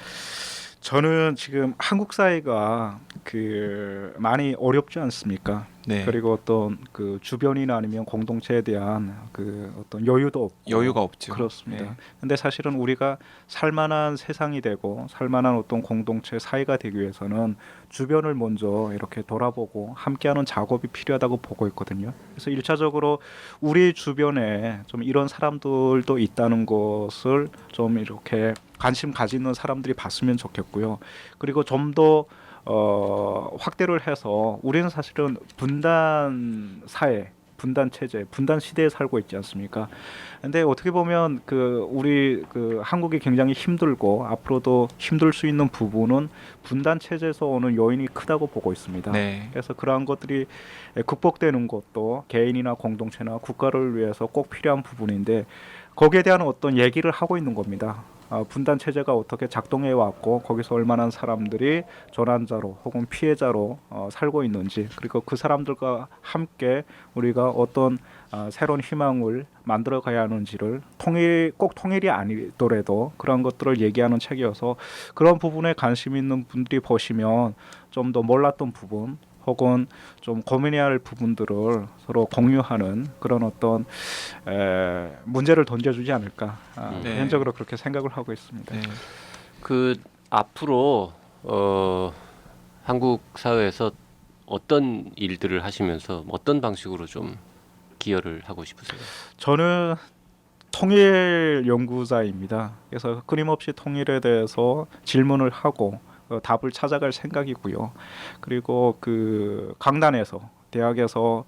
저는 지금 한국 사회가 많이 어렵지 않습니까? 네. 그리고 어떤 주변이나 아니면 공동체에 대한 어떤 여유도 없고 여유가 없죠. 그렇습니다. 네. 근데 사실은 우리가 살만한 세상이 되고 살만한 어떤 공동체 사회가 되기 위해서는 주변을 먼저 이렇게 돌아보고 함께하는 작업이 필요하다고 보고 있거든요. 그래서 1차적으로 우리 주변에 좀 이런 사람들도 있다는 것을 좀 이렇게 관심 가지는 사람들이 봤으면 좋겠고요. 그리고 좀 더 확대를 해서 우리는 사실은 분단 사회, 분단 체제, 분단 시대에 살고 있지 않습니까? 근데 어떻게 보면 우리 한국이 굉장히 힘들고 앞으로도 힘들 수 있는 부분은 분단 체제에서 오는 요인이 크다고 보고 있습니다. 네. 그래서 그러한 것들이 극복되는 것도 개인이나 공동체나 국가를 위해서 꼭 필요한 부분인데 거기에 대한 어떤 얘기를 하고 있는 겁니다. 분단 체제가 어떻게 작동해 왔고 거기서 얼마나 사람들이 전환자로 혹은 피해자로 살고 있는지 그리고 그 사람들과 함께 우리가 어떤 새로운 희망을 만들어 가야 하는지를 꼭 통일이 아니더라도 그런 것들을 얘기하는 책이어서 그런 부분에 관심 있는 분들이 보시면 좀 더 몰랐던 부분 혹은 좀 고민해야 할 부분들을 서로 공유하는 그런 어떤 문제를 던져주지 않을까 네. 개인적으로 그렇게 생각을 하고 있습니다. 네. 앞으로 한국 사회에서 어떤 일들을 하시면서 어떤 방식으로 좀 기여를 하고 싶으세요? 저는 통일 연구자입니다. 그래서 끊임없이 통일에 대해서 질문을 하고 답을 찾아갈 생각이고요. 그리고 강단에서 대학에서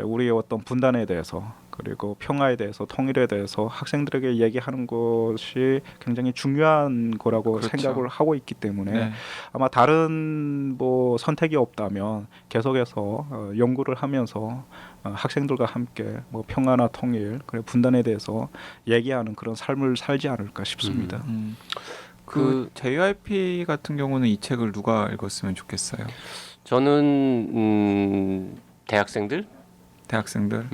우리의 어떤 분단에 대해서 그리고 평화에 대해서 통일에 대해서 학생들에게 얘기하는 것이 굉장히 중요한 거라고 그렇죠. 생각을 하고 있기 때문에 네. 아마 다른 선택이 없다면 계속해서 연구를 하면서 학생들과 함께 평화나 통일 그리고 분단에 대해서 얘기하는 그런 삶을 살지 않을까 싶습니다. JYP 같은 경우는 이 책을 누가 읽었으면 좋겠어요? 저는 대학생들, 대학생들.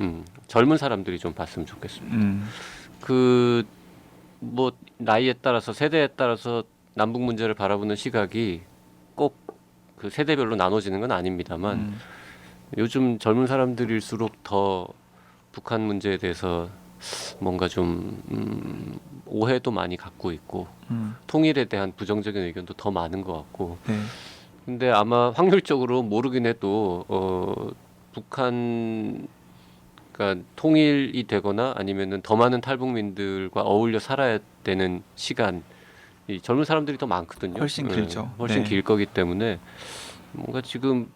젊은 사람들이 좀 봤으면 좋겠습니다. 뭐 나이에 따라서 세대에 따라서 남북 문제를 바라보는 시각이 꼭 세대별로 나눠지는 건 아닙니다만 요즘 젊은 사람들일수록 더 북한 문제에 대해서 뭔가 좀 오해도 많이 갖고 있고 통일에 대한 부정적인 의견도 더 많은 것 같고 네. 근데 아마 확률적으로 모르긴 해도 북한 그러니까 통일이 되거나 아니면은 더 많은 탈북민들과 어울려 살아야 되는 시간 이 젊은 사람들이 더 많거든요. 훨씬 길죠. 훨씬 네. 길 거기 때문에 뭔가 지금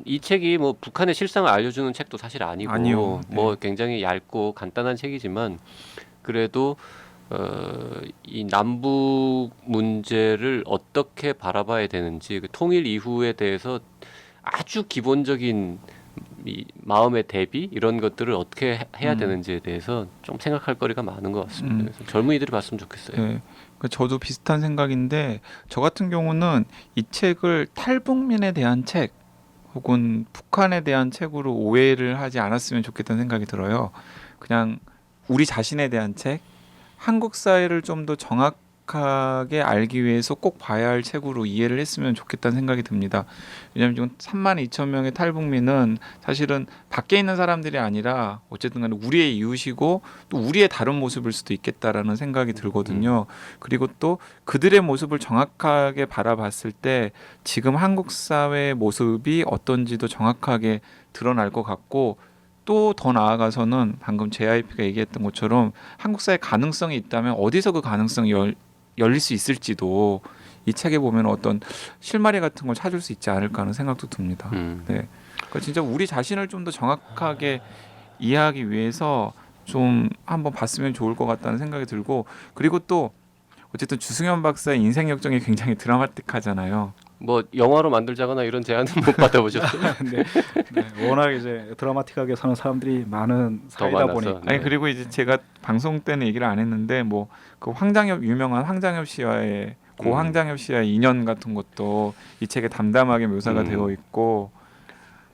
이 책이 뭐 북한의 실상을 알려주는 책도 사실 아니고 아니요. 네. 뭐 굉장히 얇고 간단한 책이지만 그래도 이 남북 문제를 어떻게 바라봐야 되는지 통일 이후에 대해서 아주 기본적인 이 마음의 대비 이런 것들을 어떻게 해야 되는지에 대해서 좀 생각할 거리가 많은 것 같습니다. 그래서 젊은이들이 봤으면 좋겠어요. 네. 저도 비슷한 생각인데 저 같은 경우는 이 책을 탈북민에 대한 책 혹은 북한에 대한 책으로 오해를 하지 않았으면 좋겠다는 생각이 들어요. 그냥 우리 자신에 대한 책, 한국 사회를 좀 더 정확하게 알기 위해서 꼭 봐야 할 책으로 이해를 했으면 좋겠다는 생각이 듭니다. 왜냐하면 지금 32,000명의 탈북민은 사실은 밖에 있는 사람들이 아니라 어쨌든 간에 우리의 이웃이고 또 우리의 다른 모습일 수도 있겠다라는 생각이 들거든요. 그리고 또 그들의 모습을 정확하게 바라봤을 때 지금 한국 사회의 모습이 어떤지도 정확하게 드러날 것 같고 또 더 나아가서는 방금 JYP가 얘기했던 것처럼 한국 사회 가능성이 있다면 어디서 그 가능성이 열릴 수 있을지도 이 책에 보면 어떤 실마리 같은 걸 찾을 수 있지 않을까 하는 생각도 듭니다. 네, 그러니까 진짜 우리 자신을 좀 더 정확하게 이해하기 위해서 좀 한번 봤으면 좋을 것 같다는 생각이 들고 그리고 또 어쨌든 주승현 박사의 인생 역정이 굉장히 드라마틱하잖아요. 뭐 영화로 만들자거나 이런 제안은 못 받아보셨어요? 네, 네, 워낙 이제 드라마틱하게 사는 사람들이 많은 사회다 많아서. 보니까 네. 아니 그리고 이제 제가 방송 때는 얘기를 안 했는데 뭐 그 황장엽 유명한 황장엽 씨와의 고 황장엽 씨와의 인연 같은 것도 이 책에 담담하게 묘사가 되어 있고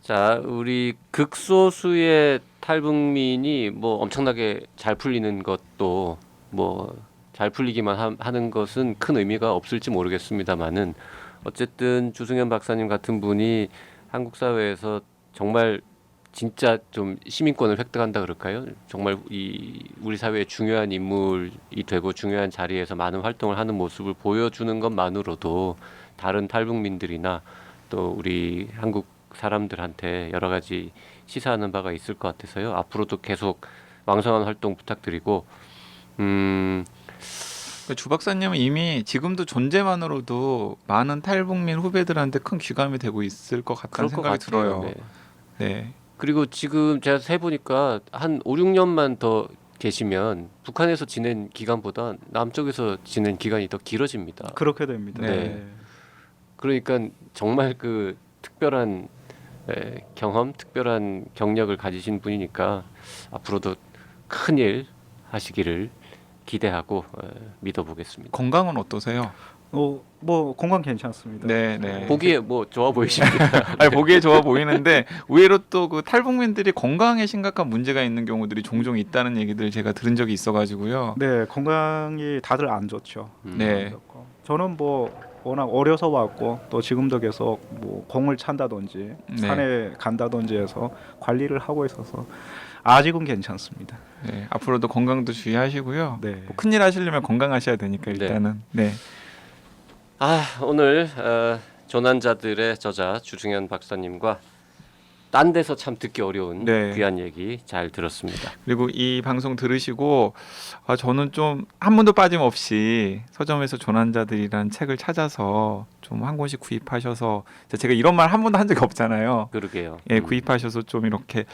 자, 우리 극소수의 탈북민이 뭐 엄청나게 잘 풀리는 것도 뭐 잘 풀리기만 하는 것은 큰 의미가 없을지 모르겠습니다만은 어쨌든 주승현 박사님 같은 분이 한국 사회에서 정말 진짜 좀 시민권을 획득한다 그럴까요? 정말 이 우리 사회의 중요한 인물이 되고 중요한 자리에서 많은 활동을 하는 모습을 보여주는 것만으로도 다른 탈북민들이나 또 우리 한국 사람들한테 여러 가지 시사하는 바가 있을 것 같아서요. 앞으로도 계속 왕성한 활동 부탁드리고 주 박사님은 이미 지금도 존재만으로도 많은 탈북민 후배들한테 큰 귀감이 되고 있을 것 같다는 그럴 것 생각이 같아요. 들어요. 네. 네. 그리고 지금 제가 세보니까 한 5, 6년만 더 계시면 북한에서 지낸 기간보다 남쪽에서 지낸 기간이 더 길어집니다. 그렇게 됩니다. 네. 그러니까 정말 그 특별한 경험, 특별한 경력을 가지신 분이니까 앞으로도 큰일 하시기를 기대하고 믿어보겠습니다. 건강은 어떠세요? 뭐 건강 괜찮습니다. 네, 네. 보기에 뭐 좋아 보이십니다. 아니, 보기에 좋아 보이는데 의외로 또 그 탈북민들이 건강에 심각한 문제가 있는 경우들이 종종 있다는 얘기들 제가 들은 적이 있어가지고요. 네, 건강이 다들 안 좋죠. 네. 안 좋고. 저는 뭐 워낙 어려서 왔고 또 지금도 계속 뭐 공을 찬다든지 네. 산에 간다든지 해서 관리를 하고 있어서 아직은 괜찮습니다. 네, 앞으로도 건강도 주의하시고요. 네. 뭐 큰일 하시려면 건강하셔야 되니까 일단은. 네. 오늘 조난자들의 저자 주승현 박사님과 딴 데서 참 듣기 어려운 네. 귀한 얘기 잘 들었습니다. 그리고 이 방송 들으시고 저는 좀 한 번도 빠짐없이 서점에서 조난자들이라는 책을 찾아서 좀 한 권씩 구입하셔서 제가 이런 말 한 번도 한 적이 없잖아요. 그러게요. 예, 구입하셔서 좀 이렇게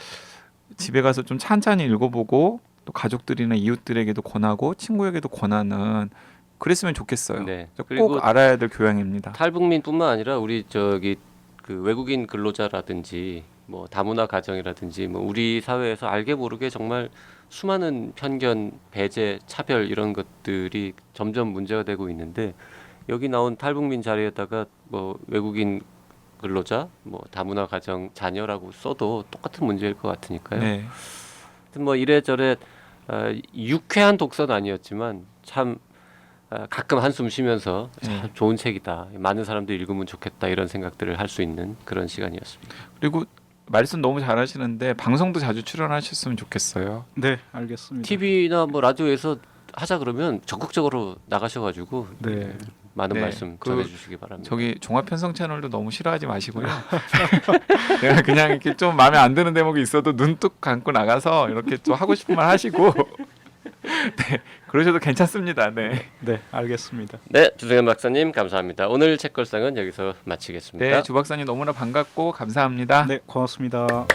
집에 가서 좀 찬찬히 읽어보고 또 가족들이나 이웃들에게도 권하고 친구에게도 권하는 그랬으면 좋겠어요. 네. 꼭 그리고 알아야 될 교양입니다. 탈북민뿐만 아니라 우리 저기 그 외국인 근로자라든지 뭐 다문화 가정이라든지 뭐 우리 사회에서 알게 모르게 정말 수많은 편견, 배제, 차별 이런 것들이 점점 문제가 되고 있는데 여기 나온 탈북민 자리에다가 뭐 외국인 근로자, 뭐 다문화 가정 자녀라고 써도 똑같은 문제일 것 같으니까요. 네. 하여튼 뭐 이래저래 유쾌한 독서는 아니었지만 참 가끔 한숨 쉬면서 참 좋은 책이다. 많은 사람들이 읽으면 좋겠다 이런 생각들을 할 수 있는 그런 시간이었습니다. 그리고 말씀 너무 잘하시는데 방송도 자주 출연하셨으면 좋겠어요. 네, 알겠습니다. TV나 뭐 라디오에서 하자 그러면 적극적으로 나가셔가지고 네. 많은 네, 말씀 그 전해주시기 바랍니다. 저기 종합편성 채널도 너무 싫어하지 마시고요. 내가 그냥 이렇게 좀 마음에 안 드는 대목이 있어도 눈 뚝 감고 나가서 이렇게 좀 하고 싶은 말 하시고 네, 그러셔도 괜찮습니다. 네. 네, 알겠습니다. 네, 주승현 박사님 감사합니다. 오늘 책걸상은 여기서 마치겠습니다. 네, 주 박사님 너무나 반갑고 감사합니다. 네, 고맙습니다.